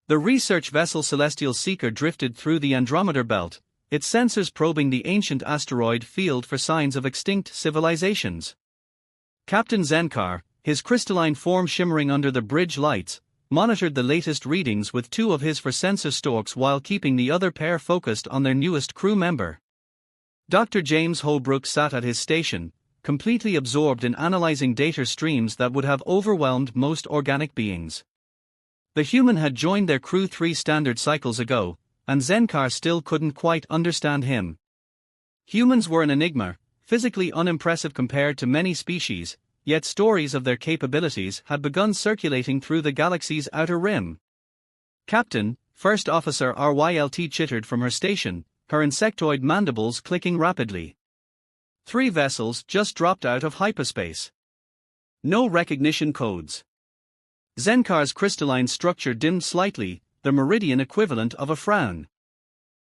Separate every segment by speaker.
Speaker 1: The research vessel Celestial Seeker drifted through the Andromeda Belt, its sensors probing the ancient asteroid field for signs of extinct civilizations. Captain Zenkar, his crystalline form shimmering under the bridge lights, monitored the latest readings with two of his sensor stalks while keeping the other pair focused on their newest crew member. Dr. James Holbrook sat at his station, completely absorbed in analyzing data streams that would have overwhelmed most organic beings. The human had joined their crew 3 standard cycles ago, and Zenkar still couldn't quite understand him. Humans were an enigma, physically unimpressive compared to many species, yet stories of their capabilities had begun circulating through the galaxy's outer rim. Captain, First Officer RYLT chittered from her station, her insectoid mandibles clicking rapidly. 3 vessels just dropped out of hyperspace. No recognition codes. Zenkar's crystalline structure dimmed slightly, the meridian equivalent of a frown.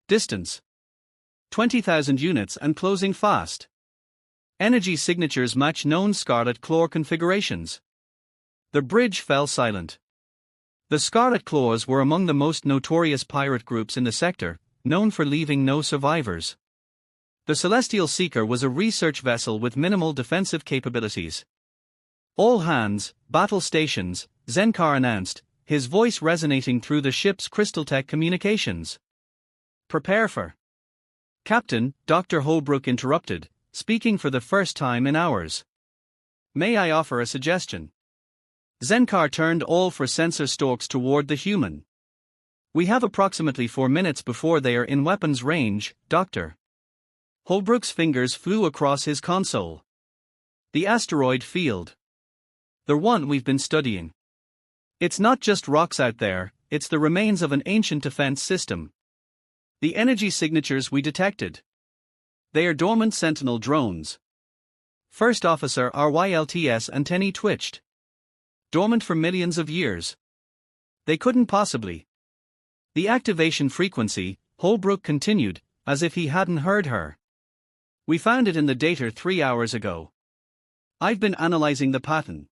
Speaker 1: Distance: 20,000 units and closing fast. Energy signatures match known Scarlet Claw configurations. The bridge fell silent. The Scarlet Claws were among the most notorious pirate groups in the sector, known for leaving no survivors. The Celestial Seeker was a research vessel with minimal defensive capabilities. All hands, battle stations, Zenkar announced, his voice resonating through the ship's crystal-tech communications. Prepare for. Captain, Dr. Holbrook interrupted, speaking for the first time in hours. May I offer a suggestion? Zenkar turned all sensor stalks toward the human. We have approximately 4 minutes before they are in weapons range, Doctor. Holbrook's fingers flew across his console. The asteroid field. The one we've been studying. It's not just rocks out there, it's the remains of an ancient defense system. The energy signatures we detected. They are dormant Sentinel drones. First Officer RYLT's antennae twitched. Dormant for millions of years. They couldn't possibly. The activation frequency, Holbrook continued, as if he hadn't heard her. We found it in the data 3 hours ago. I've been analyzing the pattern.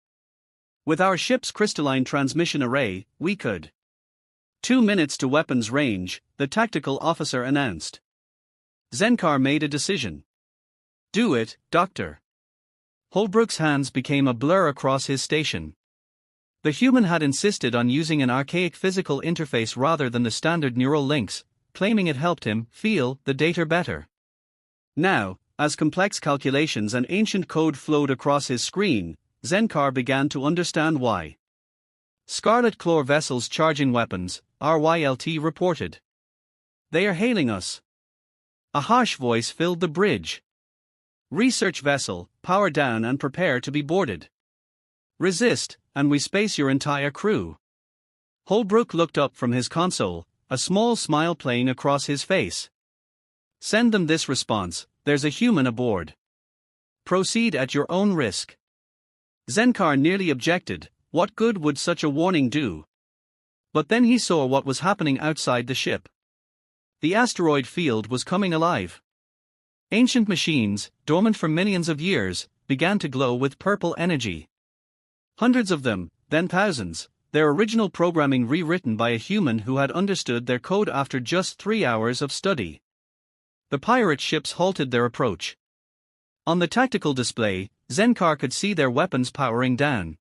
Speaker 1: With our ship's crystalline transmission array, we could. 2 minutes to weapons range, the tactical officer announced. Zenkar made a decision. Do it, Doctor. Holbrook's hands became a blur across his station. The human had insisted on using an archaic physical interface rather than the standard neural links, claiming it helped him feel the data better. Now, as complex calculations and ancient code flowed across his screen, Zenkar began to understand why. Scarlet Claw vessels charging weapons, RYLT reported. They are hailing us. A harsh voice filled the bridge. Research vessel, power down and prepare to be boarded. Resist, and we space your entire crew. Holbrook looked up from his console, a small smile playing across his face. Send them this response: there's a human aboard. Proceed at your own risk. Zenkar nearly objected, what good would such a warning do? But then he saw what was happening outside the ship. The asteroid field was coming alive. Ancient machines, dormant for millions of years, began to glow with purple energy. Hundreds of them, then thousands, their original programming rewritten by a human who had understood their code after just 3 hours of study. The pirate ships halted their approach. On the tactical display, Zenkar could see their weapons powering down.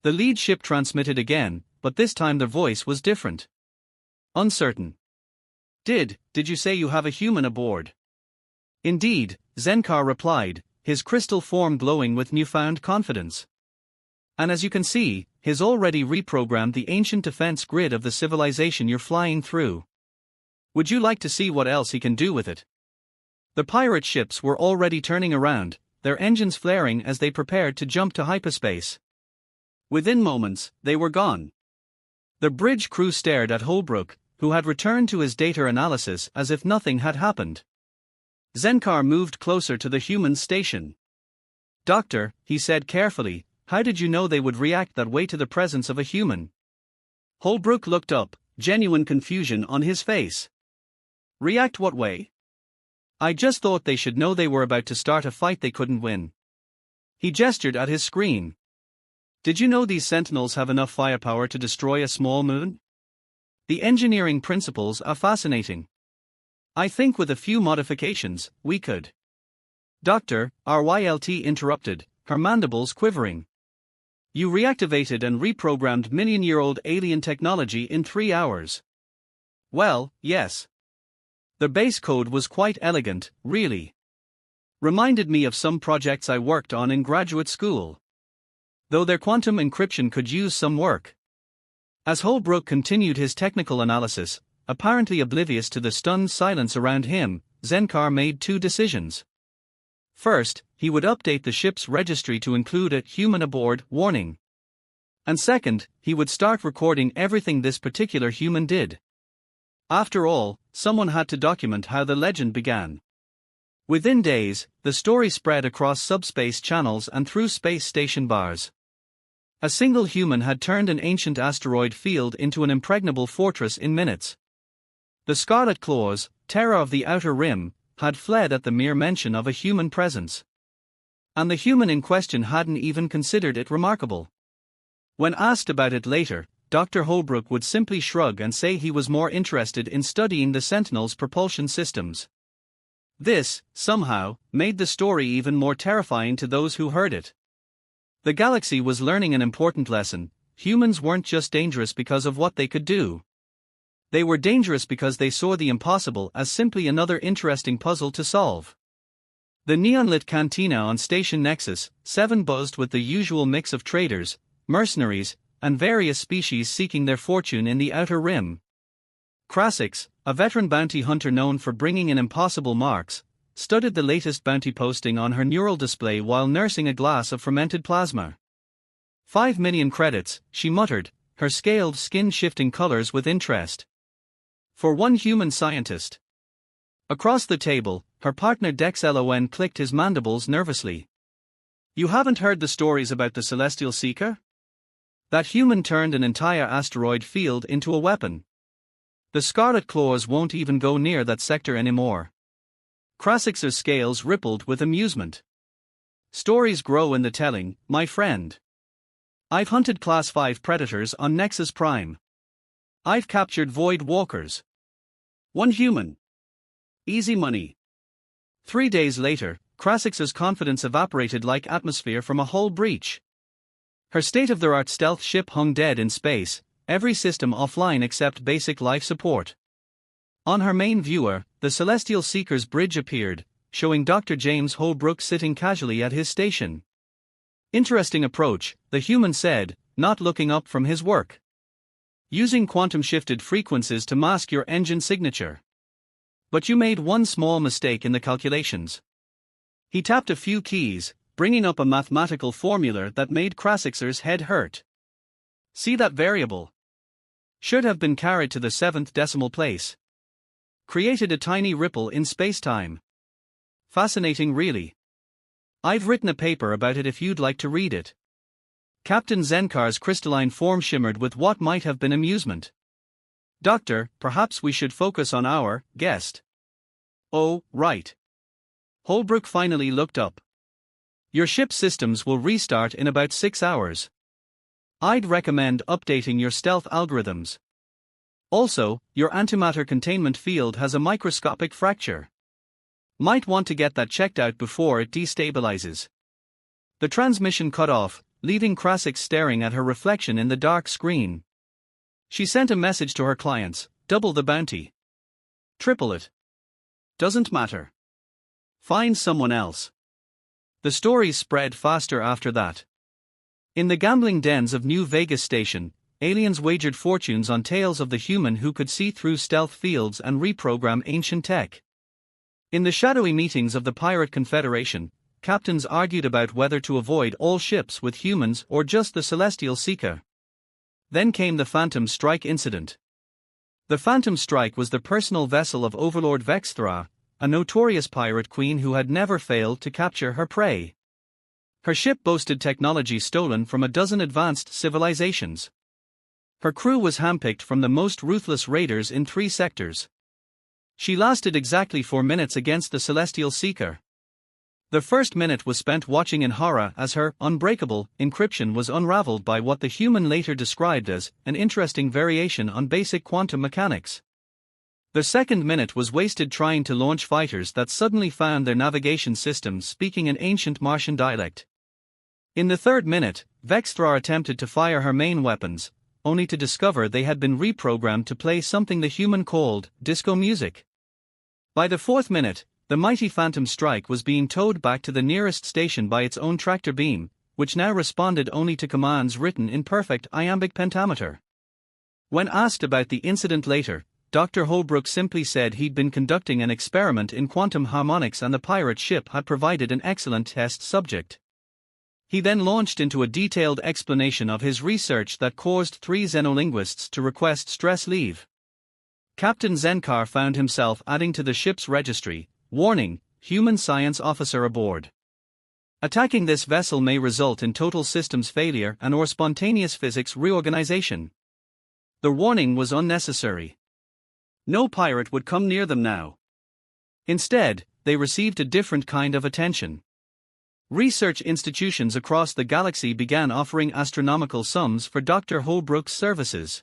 Speaker 1: The lead ship transmitted again, but this time the voice was different. Uncertain. Did you say you have a human aboard? Indeed, Zenkar replied, his crystal form glowing with newfound confidence. And as you can see, he's already reprogrammed the ancient defense grid of the civilization you're flying through. Would you like to see what else he can do with it? The pirate ships were already turning around, their engines flaring as they prepared to jump to hyperspace. Within moments, they were gone. The bridge crew stared at Holbrook, who had returned to his data analysis as if nothing had happened. Zenkar moved closer to the human station. Doctor, he said carefully, how did you know they would react that way to the presence of a human? Holbrook looked up, genuine confusion on his face. React what way? I just thought they should know they were about to start a fight they couldn't win. He gestured at his screen. Did you know these sentinels have enough firepower to destroy a small moon? The engineering principles are fascinating. I think with a few modifications, we could. Doctor, RYLT interrupted, her mandibles quivering. You reactivated and reprogrammed million-year-old alien technology in 3 hours. Well, yes. The base code was quite elegant, really. Reminded me of some projects I worked on in graduate school. Though their quantum encryption could use some work. As Holbrook continued his technical analysis, apparently oblivious to the stunned silence around him, Zenkar made 2 decisions. First, he would update the ship's registry to include a "human aboard" warning. And second, he would start recording everything this particular human did. After all, someone had to document how the legend began. Within days, the story spread across subspace channels and through space station bars. A single human had turned an ancient asteroid field into an impregnable fortress in minutes. The Scarlet Claws, terror of the Outer Rim, had fled at the mere mention of a human presence. And the human in question hadn't even considered it remarkable. When asked about it later, Dr. Holbrook would simply shrug and say he was more interested in studying the Sentinel's propulsion systems. This, somehow, made the story even more terrifying to those who heard it. The galaxy was learning an important lesson: humans weren't just dangerous because of what they could do. They were dangerous because they saw the impossible as simply another interesting puzzle to solve. The neon-lit cantina on Station Nexus 7 buzzed with the usual mix of traders, mercenaries, and various species seeking their fortune in the Outer Rim. Krasix, a veteran bounty hunter known for bringing in impossible marks, studied the latest bounty posting on her neural display while nursing a glass of fermented plasma. 5 million credits, she muttered, her scaled skin shifting colors with interest. For one human scientist. Across the table, her partner Dex Lon clicked his mandibles nervously. You haven't heard the stories about the Celestial Seeker? That human turned an entire asteroid field into a weapon. The Scarlet Claws won't even go near that sector anymore. Krasix's scales rippled with amusement. Stories grow in the telling, my friend. I've hunted Class 5 predators on Nexus Prime. I've captured Void Walkers. One human. Easy money. 3 days later, Krasix's confidence evaporated like atmosphere from a hull breach. Her state-of-the-art stealth ship hung dead in space, every system offline except basic life support. On her main viewer, the Celestial Seeker's bridge appeared, showing Dr. James Holbrook sitting casually at his station. Interesting approach, the human said, not looking up from his work. Using quantum-shifted frequencies to mask your engine signature. But you made one small mistake in the calculations. He tapped a few keys, bringing up a mathematical formula that made Krasix's head hurt. See that variable? Should have been carried to the 7th decimal place. Created a tiny ripple in spacetime. Fascinating, really. I've written a paper about it if you'd like to read it. Captain Zenkar's crystalline form shimmered with what might have been amusement. Doctor, perhaps we should focus on our guest. Oh, right. Holbrook finally looked up. Your ship's systems will restart in about 6 hours. I'd recommend updating your stealth algorithms. Also, your antimatter containment field has a microscopic fracture. Might want to get that checked out before it destabilizes. The transmission cut off, leaving Krasix staring at her reflection in the dark screen. She sent a message to her clients: double the bounty. Triple it. Doesn't matter. Find someone else. The stories spread faster after that. In the gambling dens of New Vegas Station, aliens wagered fortunes on tales of the human who could see through stealth fields and reprogram ancient tech. In the shadowy meetings of the Pirate Confederation, captains argued about whether to avoid all ships with humans or just the Celestial Seeker. Then came the Phantom Strike incident. The Phantom Strike was the personal vessel of Overlord Vexthra, a notorious pirate queen who had never failed to capture her prey. Her ship boasted technology stolen from a dozen advanced civilizations. Her crew was handpicked from the most ruthless raiders in 3 sectors. She lasted exactly 4 minutes against the Celestial Seeker. The first minute was spent watching in horror as her unbreakable encryption was unraveled by what the human later described as an interesting variation on basic quantum mechanics. The second minute was wasted trying to launch fighters that suddenly found their navigation systems speaking an ancient Martian dialect. In the third minute, Vexthrar attempted to fire her main weapons, only to discover they had been reprogrammed to play something the human called disco music. By the fourth minute, the mighty Phantom Strike was being towed back to the nearest station by its own tractor beam, which now responded only to commands written in perfect iambic pentameter. When asked about the incident later, Dr. Holbrook simply said he'd been conducting an experiment in quantum harmonics and the pirate ship had provided an excellent test subject. He then launched into a detailed explanation of his research that caused 3 xenolinguists to request stress leave. Captain Zenkar found himself adding to the ship's registry, warning, human science officer aboard. Attacking this vessel may result in total systems failure and/or spontaneous physics reorganization. The warning was unnecessary. No pirate would come near them now. Instead, they received a different kind of attention. Research institutions across the galaxy began offering astronomical sums for Dr. Holbrook's services.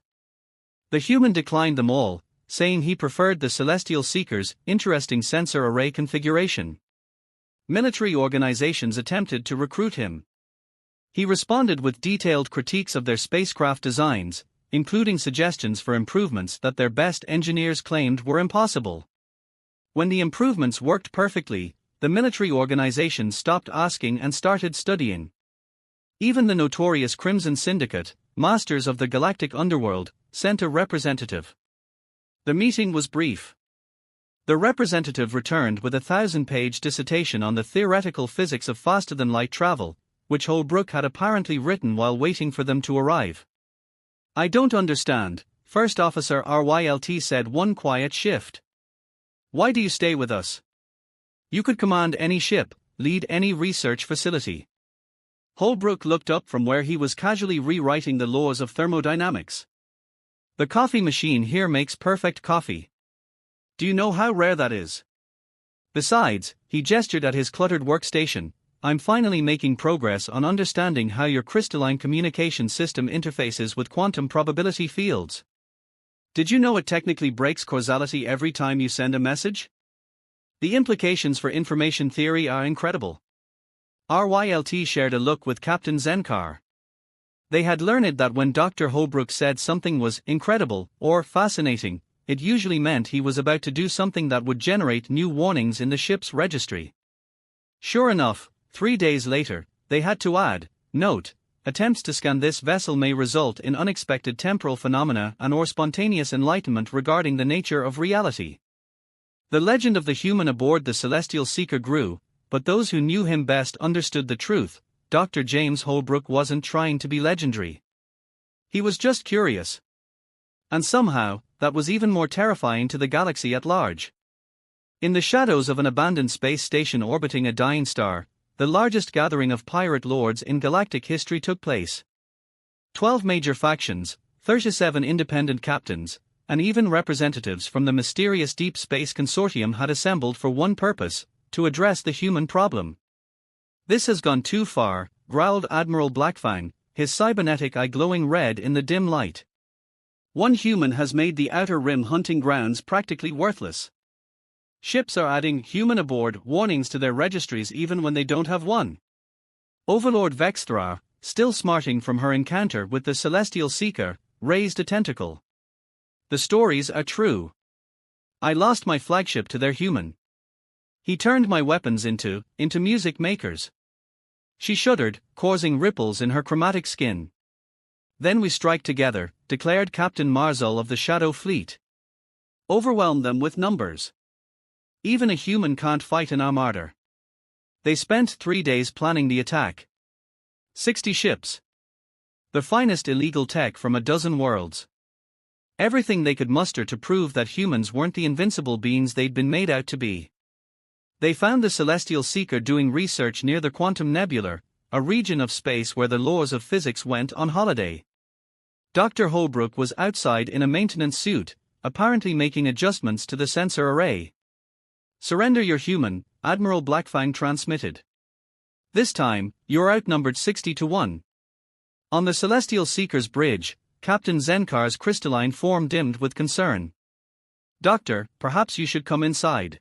Speaker 1: The human declined them all, saying he preferred the Celestial Seeker's interesting sensor array configuration. Military organizations attempted to recruit him. He responded with detailed critiques of their spacecraft designs, including suggestions for improvements that their best engineers claimed were impossible. When the improvements worked perfectly, the military organizations stopped asking and started studying. Even the notorious Crimson Syndicate, masters of the galactic underworld, sent a representative. The meeting was brief. The representative returned with a 1,000-page dissertation on the theoretical physics of faster-than-light travel, which Holbrook had apparently written while waiting for them to arrive. "I don't understand," First Officer RYLT said one quiet shift. "Why do you stay with us? You could command any ship, lead any research facility." Holbrook looked up from where he was casually rewriting the laws of thermodynamics. "The coffee machine here makes perfect coffee. Do you know how rare that is? Besides," he gestured at his cluttered workstation, "I'm finally making progress on understanding how your crystalline communication system interfaces with quantum probability fields. Did you know it technically breaks causality every time you send a message? The implications for information theory are incredible." RYLT shared a look with Captain Zenkar. They had learned that when Dr. Holbrook said something was incredible or fascinating, it usually meant he was about to do something that would generate new warnings in the ship's registry. Sure enough, 3 days later, they had to add, "Note, attempts to scan this vessel may result in unexpected temporal phenomena and/or spontaneous enlightenment regarding the nature of reality." The legend of the human aboard the Celestial Seeker grew, but those who knew him best understood the truth. Dr. James Holbrook wasn't trying to be legendary. He was just curious. And somehow, that was even more terrifying to the galaxy at large. In the shadows of an abandoned space station orbiting a dying star, the largest gathering of pirate lords in galactic history took place. 12 major factions, 37 independent captains, and even representatives from the mysterious Deep Space Consortium had assembled for one purpose: to address the human problem. "This has gone too far," growled Admiral Blackfang, his cybernetic eye glowing red in the dim light. "One human has made the Outer Rim hunting grounds practically worthless. Ships are adding 'human aboard' warnings to their registries even when they don't have one." Overlord Vexthrar, still smarting from her encounter with the Celestial Seeker, raised a tentacle. "The stories are true. I lost my flagship to their human. He turned my weapons into music makers." She shuddered, causing ripples in her chromatic skin. "Then we strike together," declared Captain Marzul of the Shadow Fleet. "Overwhelm them with numbers. Even a human can't fight an armada." They spent 3 days planning the attack. 60 ships. The finest illegal tech from a dozen worlds. Everything they could muster to prove that humans weren't the invincible beings they'd been made out to be. They found the Celestial Seeker doing research near the Quantum Nebula, a region of space where the laws of physics went on holiday. Dr. Holbrook was outside in a maintenance suit, apparently making adjustments to the sensor array. "Surrender your human," Admiral Blackfang transmitted. This time, you're outnumbered 60-1. On the Celestial Seeker's bridge, Captain Zenkar's crystalline form dimmed with concern. Doctor, perhaps you should come inside.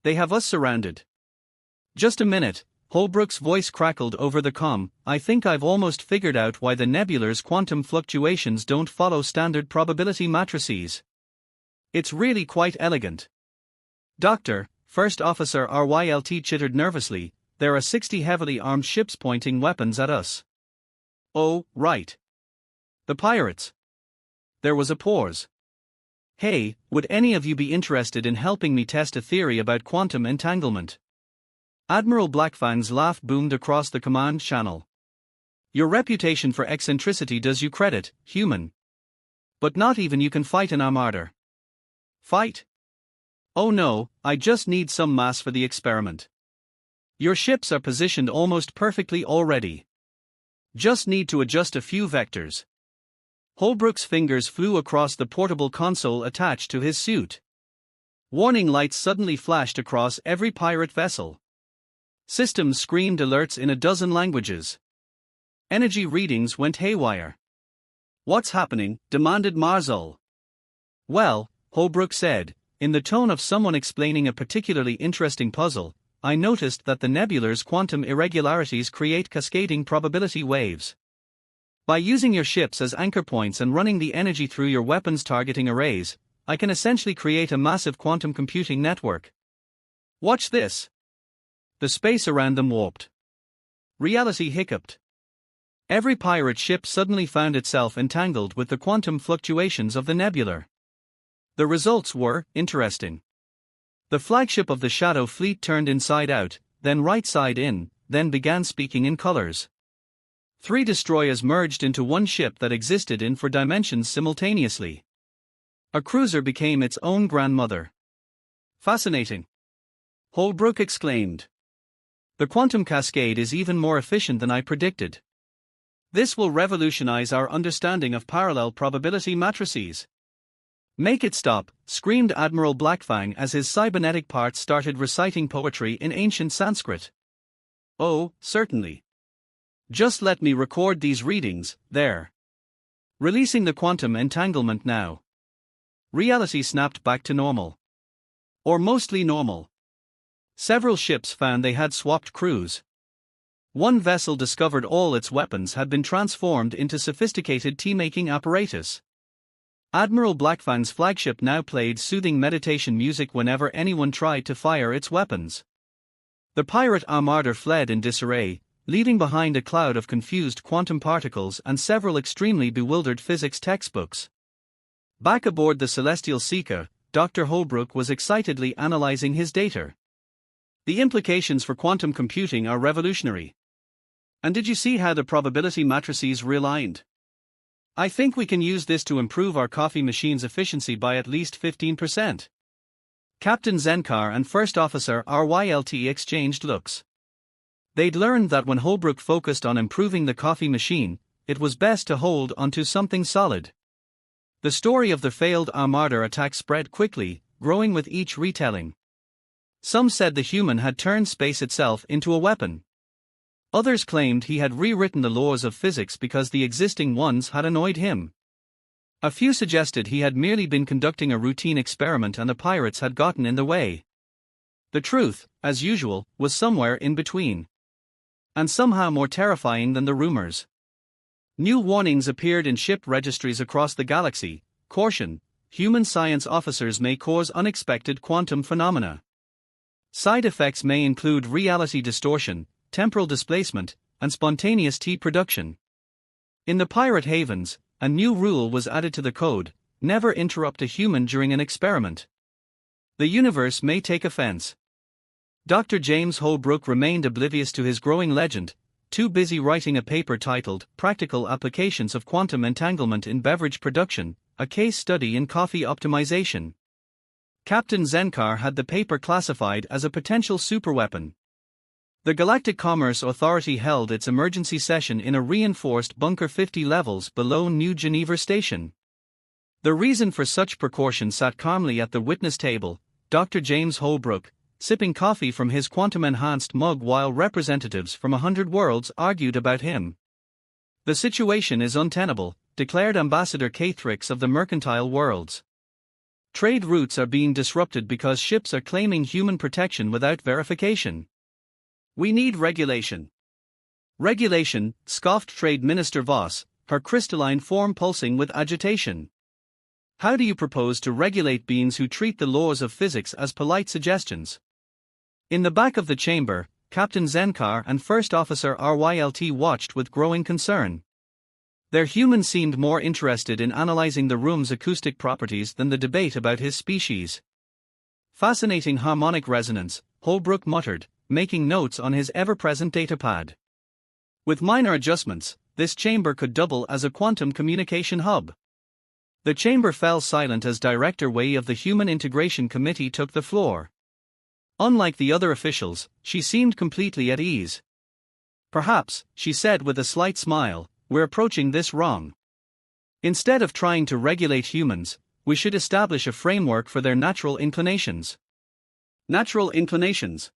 Speaker 1: They have us surrounded. Just a minute, Holbrook's voice crackled over the comm. I think I've almost figured out why the nebular's quantum fluctuations don't follow standard probability matrices. It's really quite elegant. Doctor, First Officer RYLT chittered nervously, there are 60 heavily armed ships pointing weapons at us. Oh, right. The pirates. There was a pause. Hey, would any of you be interested in helping me test a theory about quantum entanglement? Admiral Blackfang's laugh boomed across the command channel. Your reputation for eccentricity does you credit, human. But not even you can fight an armada. Fight? Oh no, I just need some mass for the experiment. Your ships are positioned almost perfectly already. Just need to adjust a few vectors. Holbrook's fingers flew across the portable console attached to his suit. Warning lights suddenly flashed across every pirate vessel. Systems screamed alerts in a dozen languages. Energy readings went haywire. What's happening? Demanded Marzul. Well, Holbrook said, in the tone of someone explaining a particularly interesting puzzle, I noticed that the nebular's quantum irregularities create cascading probability waves. By using your ships as anchor points and running the energy through your weapons targeting arrays, I can essentially create a massive quantum computing network. Watch this. The space around them warped. Reality hiccuped. Every pirate ship suddenly found itself entangled with the quantum fluctuations of the nebular. The results were interesting. The flagship of the Shadow Fleet turned inside out, then right side in, then began speaking in colors. 3 destroyers merged into one ship that existed in 4 dimensions simultaneously. A cruiser became its own grandmother. Fascinating. Holbrook exclaimed. The quantum cascade is even more efficient than I predicted. This will revolutionize our understanding of parallel probability matrices. Make it stop, screamed Admiral Blackfang as his cybernetic parts started reciting poetry in ancient Sanskrit. Oh, certainly. Just let me record these readings, there. Releasing the quantum entanglement now. Reality snapped back to normal. Or mostly normal. Several ships found they had swapped crews. One vessel discovered all its weapons had been transformed into sophisticated tea-making apparatus. Admiral Blackfang's flagship now played soothing meditation music whenever anyone tried to fire its weapons. The pirate armada fled in disarray, leaving behind a cloud of confused quantum particles and several extremely bewildered physics textbooks. Back aboard the Celestial Seeker, Dr. Holbrook was excitedly analyzing his data. The implications for quantum computing are revolutionary. And did you see how the probability matrices realigned? I think we can use this to improve our coffee machine's efficiency by at least 15%. Captain Zenkar and First Officer RYLT exchanged looks. They'd learned that when Holbrook focused on improving the coffee machine, it was best to hold onto something solid. The story of the failed Armada attack spread quickly, growing with each retelling. Some said the human had turned space itself into a weapon. Others claimed he had rewritten the laws of physics because the existing ones had annoyed him. A few suggested he had merely been conducting a routine experiment and the pirates had gotten in the way. The truth, as usual, was somewhere in between. And somehow more terrifying than the rumors. New warnings appeared in ship registries across the galaxy. Caution, human science officers may cause unexpected quantum phenomena. Side effects may include reality distortion, temporal displacement, and spontaneous tea production. In the pirate havens, a new rule was added to the code: never interrupt a human during an experiment. The universe may take offense. Dr. James Holbrook remained oblivious to his growing legend, too busy writing a paper titled Practical Applications of Quantum Entanglement in Beverage Production, a case study in coffee optimization. Captain Zenkar had the paper classified as a potential superweapon. The Galactic Commerce Authority held its emergency session in a reinforced bunker 50 levels below New Geneva Station. The reason for such precaution sat calmly at the witness table: Dr. James Holbrook, sipping coffee from his quantum-enhanced mug while representatives from 100 worlds argued about him. "The situation is untenable," declared Ambassador Cathrix of the mercantile worlds. "Trade routes are being disrupted because ships are claiming human protection without verification. We need regulation." "Regulation," scoffed Trade Minister Voss, her crystalline form pulsing with agitation. "How do you propose to regulate beings who treat the laws of physics as polite suggestions?" In the back of the chamber, Captain Zenkar and First Officer Rylt watched with growing concern. Their human seemed more interested in analyzing the room's acoustic properties than the debate about his species. "Fascinating harmonic resonance," Holbrook muttered, making notes on his ever-present datapad. "With minor adjustments, this chamber could double as a quantum communication hub." The chamber fell silent as Director Wei of the Human Integration Committee took the floor. Unlike the other officials, she seemed completely at ease. "Perhaps," she said with a slight smile, "we're approaching this wrong. Instead of trying to regulate humans, we should establish a framework for their natural inclinations." "Natural inclinations?"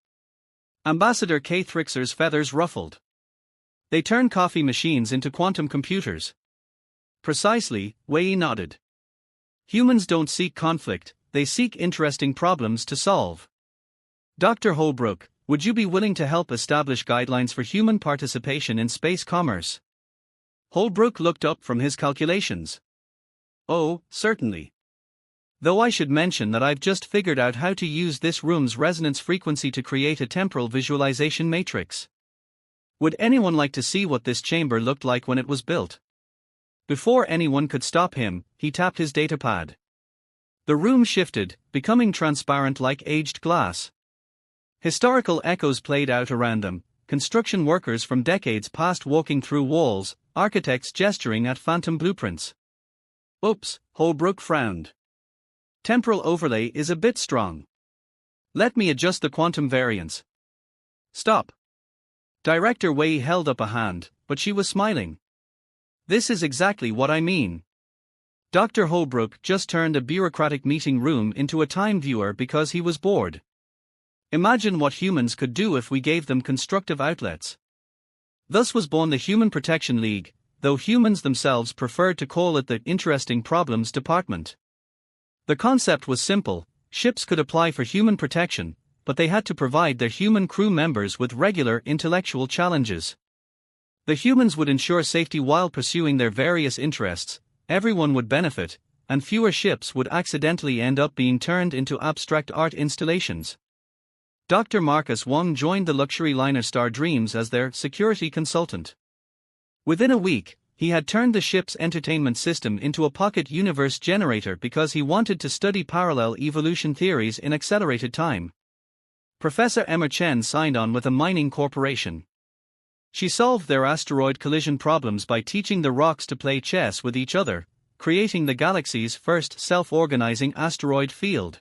Speaker 1: Ambassador Cathrixer's feathers ruffled. "They turn coffee machines into quantum computers." "Precisely," Wei nodded. "Humans don't seek conflict, they seek interesting problems to solve." "Dr. Holbrook, would you be willing to help establish guidelines for human participation in space commerce?" Holbrook looked up from his calculations. "Oh, certainly. Though I should mention that I've just figured out how to use this room's resonance frequency to create a temporal visualization matrix. Would anyone like to see what this chamber looked like when it was built?" Before anyone could stop him, he tapped his datapad. The room shifted, becoming transparent like aged glass. Historical echoes played out around them, construction workers from decades past walking through walls, architects gesturing at phantom blueprints. "Oops," Holbrook frowned. "Temporal overlay is a bit strong. Let me adjust the quantum variance." "Stop." Director Wei held up a hand, but she was smiling. "This is exactly what I mean." Dr. Holbrook just turned a bureaucratic meeting room into a time viewer because he was bored. Imagine what humans could do if we gave them constructive outlets. Thus was born the Human Protection League, though humans themselves preferred to call it the Interesting Problems Department. The concept was simple: ships could apply for human protection, but they had to provide their human crew members with regular intellectual challenges. The humans would ensure safety while pursuing their various interests, everyone would benefit, and fewer ships would accidentally end up being turned into abstract art installations. Dr. Marcus Wong joined the luxury liner Star Dreams as their security consultant. Within a week, he had turned the ship's entertainment system into a pocket universe generator because he wanted to study parallel evolution theories in accelerated time. Professor Emma Chen signed on with a mining corporation. She solved their asteroid collision problems by teaching the rocks to play chess with each other, creating the galaxy's first self-organizing asteroid field.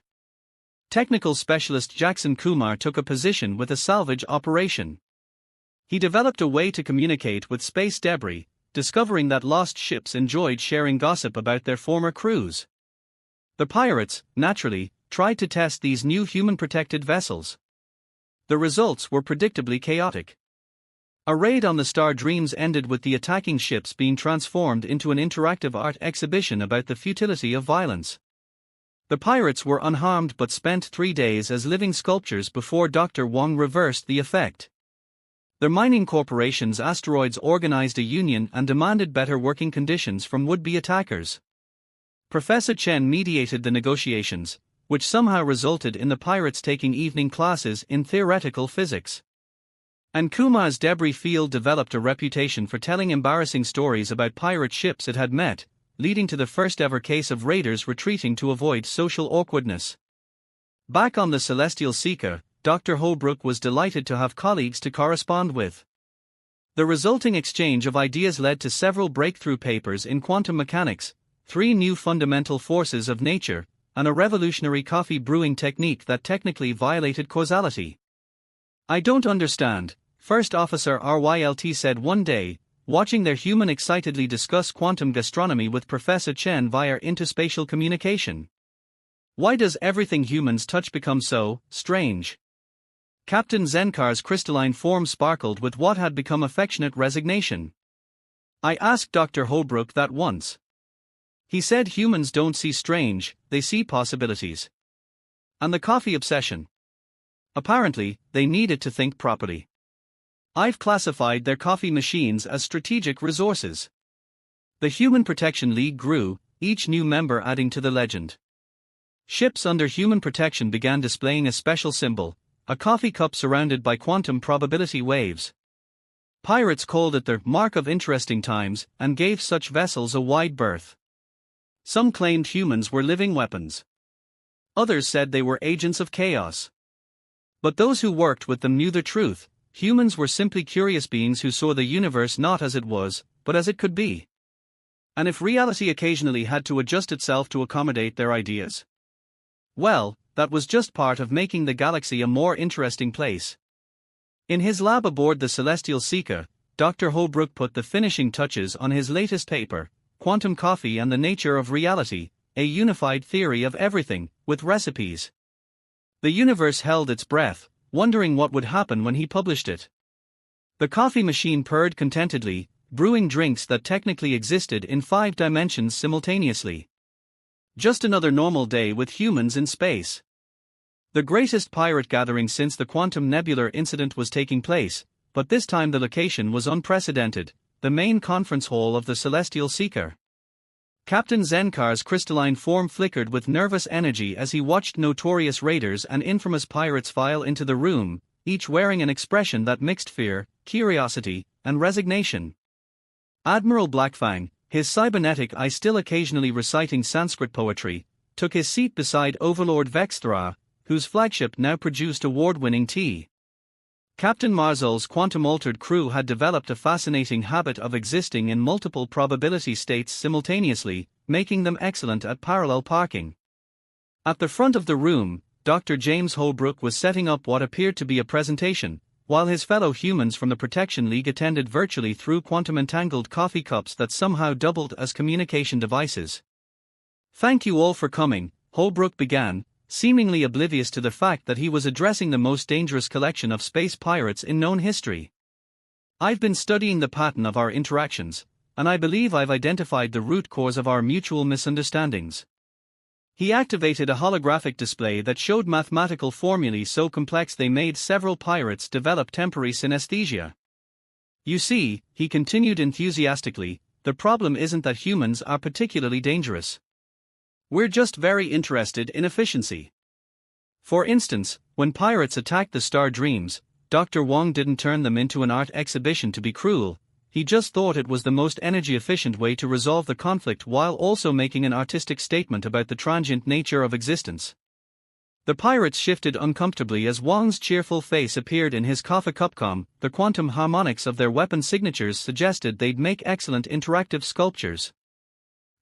Speaker 1: Technical specialist Jackson Kumar took a position with a salvage operation. He developed a way to communicate with space debris, discovering that lost ships enjoyed sharing gossip about their former crews. The pirates, naturally, tried to test these new human-protected vessels. The results were predictably chaotic. A raid on the Star Dreams ended with the attacking ships being transformed into an interactive art exhibition about the futility of violence. The pirates were unharmed but spent 3 days as living sculptures before Dr. Wong reversed the effect. The mining corporation's asteroids organized a union and demanded better working conditions from would-be attackers. Professor Chen mediated the negotiations, which somehow resulted in the pirates taking evening classes in theoretical physics. And Kumar's debris field developed a reputation for telling embarrassing stories about pirate ships it had met, leading to the first-ever case of raiders retreating to avoid social awkwardness. Back on the Celestial Seeker, Dr. Holbrook was delighted to have colleagues to correspond with. The resulting exchange of ideas led to several breakthrough papers in quantum mechanics, 3 new fundamental forces of nature, and a revolutionary coffee brewing technique that technically violated causality. "I don't understand," First Officer Rylt said one day, watching their human excitedly discuss quantum gastronomy with Professor Chen via interspatial communication. "Why does everything humans touch become so strange?" Captain Zenkar's crystalline form sparkled with what had become affectionate resignation. I asked Dr. Holbrook that once. He said humans don't see strange, they see possibilities. And the coffee obsession. Apparently, they needed to think properly. I've classified their coffee machines as strategic resources. The Human Protection League grew, each new member adding to the legend. Ships under human protection began displaying a special symbol, a coffee cup surrounded by quantum probability waves. Pirates called it the mark of interesting times and gave such vessels a wide berth. Some claimed humans were living weapons. Others said they were agents of chaos. But those who worked with them knew the truth: humans were simply curious beings who saw the universe not as it was, but as it could be. And if reality occasionally had to adjust itself to accommodate their ideas, well, that was just part of making the galaxy a more interesting place. In his lab aboard the Celestial Seeker, Dr. Holbrook put the finishing touches on his latest paper, Quantum Coffee and the Nature of Reality, a Unified Theory of Everything, with recipes. The universe held its breath, wondering what would happen when he published it. The coffee machine purred contentedly, brewing drinks that technically existed in 5 dimensions simultaneously. Just another normal day with humans in space. The greatest pirate gathering since the Quantum Nebular incident was taking place, but this time the location was unprecedented, the main conference hall of the Celestial Seeker. Captain Zenkar's crystalline form flickered with nervous energy as he watched notorious raiders and infamous pirates file into the room, each wearing an expression that mixed fear, curiosity, and resignation. Admiral Blackfang, his cybernetic eye still occasionally reciting Sanskrit poetry, took his seat beside Overlord Vexthra, whose flagship now produced award-winning tea. Captain Marzul's quantum-altered crew had developed a fascinating habit of existing in multiple probability states simultaneously, making them excellent at parallel parking. At the front of the room, Dr. James Holbrook was setting up what appeared to be a presentation, while his fellow humans from the Protection League attended virtually through quantum-entangled coffee cups that somehow doubled as communication devices. "Thank you all for coming," Holbrook began, seemingly oblivious to the fact that he was addressing the most dangerous collection of space pirates in known history. "I've been studying the pattern of our interactions, and I believe I've identified the root cause of our mutual misunderstandings." He activated a holographic display that showed mathematical formulae so complex they made several pirates develop temporary synesthesia. "You see," he continued enthusiastically, "the problem isn't that humans are particularly dangerous. We're just very interested in efficiency. For instance, when pirates attacked the Star Dreams, Dr. Wong didn't turn them into an art exhibition to be cruel. He just thought it was the most energy-efficient way to resolve the conflict while also making an artistic statement about the transient nature of existence." The pirates shifted uncomfortably as Wong's cheerful face appeared in his coffee cupcom. The quantum harmonics of their weapon signatures suggested they'd make excellent interactive sculptures.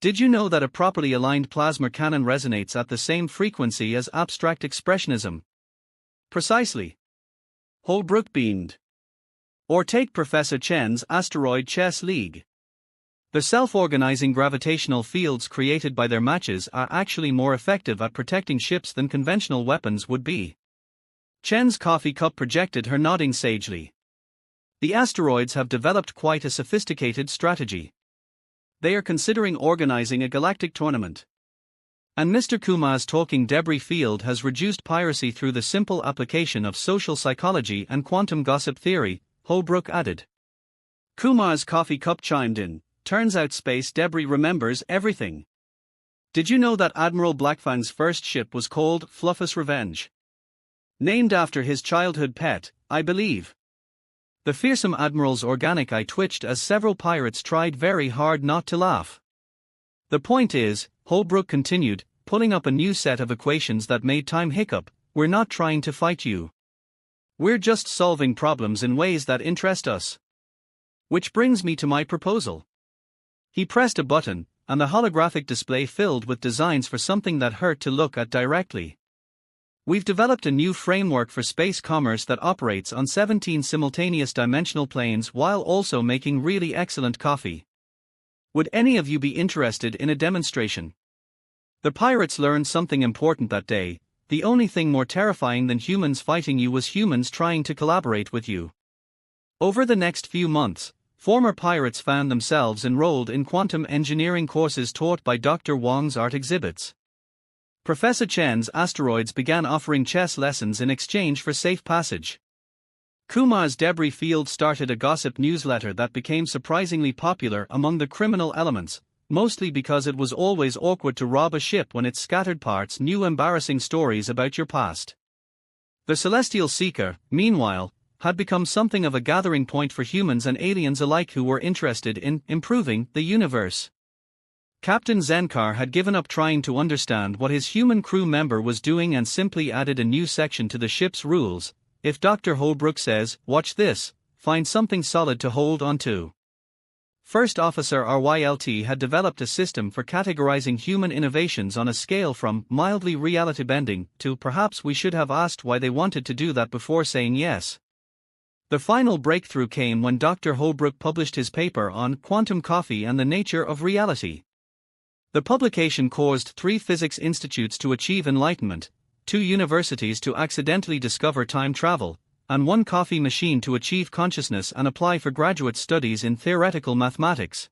Speaker 1: "Did you know that a properly aligned plasma cannon resonates at the same frequency as abstract expressionism?" "Precisely." Holbrook beamed. "Or take Professor Chen's Asteroid Chess League. The self-organizing gravitational fields created by their matches are actually more effective at protecting ships than conventional weapons would be." Chen's coffee cup projected her nodding sagely. "The asteroids have developed quite a sophisticated strategy. They are considering organizing a galactic tournament. And Mr. Kumar's talking debris field has reduced piracy through the simple application of social psychology and quantum gossip theory," Holbrook added. Kumar's coffee cup chimed in. "Turns out space debris remembers everything. Did you know that Admiral Blackfang's first ship was called Fluffus Revenge? Named after his childhood pet, I believe." The fearsome Admiral's organic eye twitched as several pirates tried very hard not to laugh. "The point is," Holbrook continued, pulling up a new set of equations that made time hiccup, "we're not trying to fight you. We're just solving problems in ways that interest us. Which brings me to my proposal." He pressed a button, and the holographic display filled with designs for something that hurt to look at directly. "We've developed a new framework for space commerce that operates on 17 simultaneous dimensional planes while also making really excellent coffee. Would any of you be interested in a demonstration?" The pirates learned something important that day. the only thing more terrifying than humans fighting you was humans trying to collaborate with you. Over the next few months, former pirates found themselves enrolled in quantum engineering courses taught by Dr. Wong's art exhibits. Professor Chen's asteroids began offering chess lessons in exchange for safe passage. Kumar's debris field started a gossip newsletter that became surprisingly popular among the criminal elements, mostly because it was always awkward to rob a ship when its scattered parts knew embarrassing stories about your past. The Celestial Seeker, meanwhile, had become something of a gathering point for humans and aliens alike who were interested in improving the universe. Captain Zenkar had given up trying to understand what his human crew member was doing and simply added a new section to the ship's rules. If Dr. Holbrook says, "Watch this," find something solid to hold onto. First Officer RYLT had developed a system for categorizing human innovations on a scale from mildly reality-bending to perhaps we should have asked why they wanted to do that before saying yes. The final breakthrough came when Dr. Holbrook published his paper on quantum coffee and the nature of reality. The publication caused 3 physics institutes to achieve enlightenment, 2 universities to accidentally discover time travel, and 1 coffee machine to achieve consciousness and apply for graduate studies in theoretical mathematics.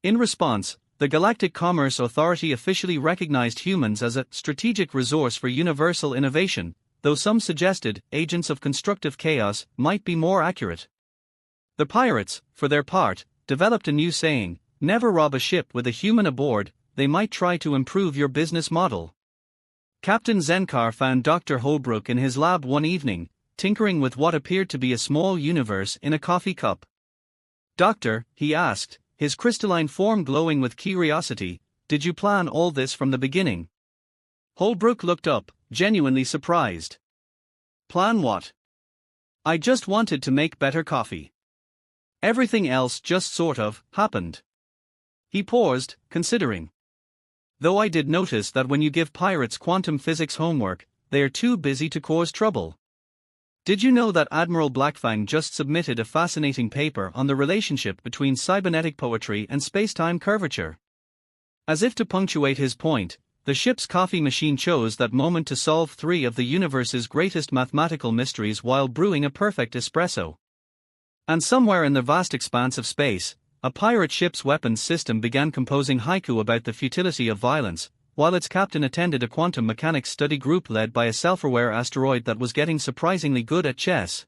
Speaker 1: In response, the Galactic Commerce Authority officially recognized humans as a strategic resource for universal innovation, though some suggested agents of constructive chaos might be more accurate. The pirates, for their part, developed a new saying: never rob a ship with a human aboard, they might try to improve your business model. Captain Zenkar found Dr. Holbrook in his lab one evening, tinkering with what appeared to be a small universe in a coffee cup. "Doctor," he asked, his crystalline form glowing with curiosity, "did you plan all this from the beginning?" Holbrook looked up, genuinely surprised. "Plan what?" "I just wanted to make better coffee. Everything else just sort of happened." He paused, considering. "Though I did notice that when you give pirates quantum physics homework, they are too busy to cause trouble. Did you know that Admiral Blackfang just submitted a fascinating paper on the relationship between cybernetic poetry and spacetime curvature?" As if to punctuate his point, the ship's coffee machine chose that moment to solve 3 of the universe's greatest mathematical mysteries while brewing a perfect espresso. And somewhere in the vast expanse of space, a pirate ship's weapons system began composing haiku about the futility of violence, while its captain attended a quantum mechanics study group led by a self-aware asteroid that was getting surprisingly good at chess.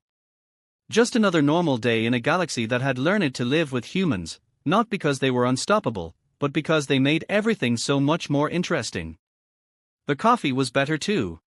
Speaker 1: Just another normal day in a galaxy that had learned to live with humans, not because they were unstoppable, but because they made everything so much more interesting. The coffee was better too.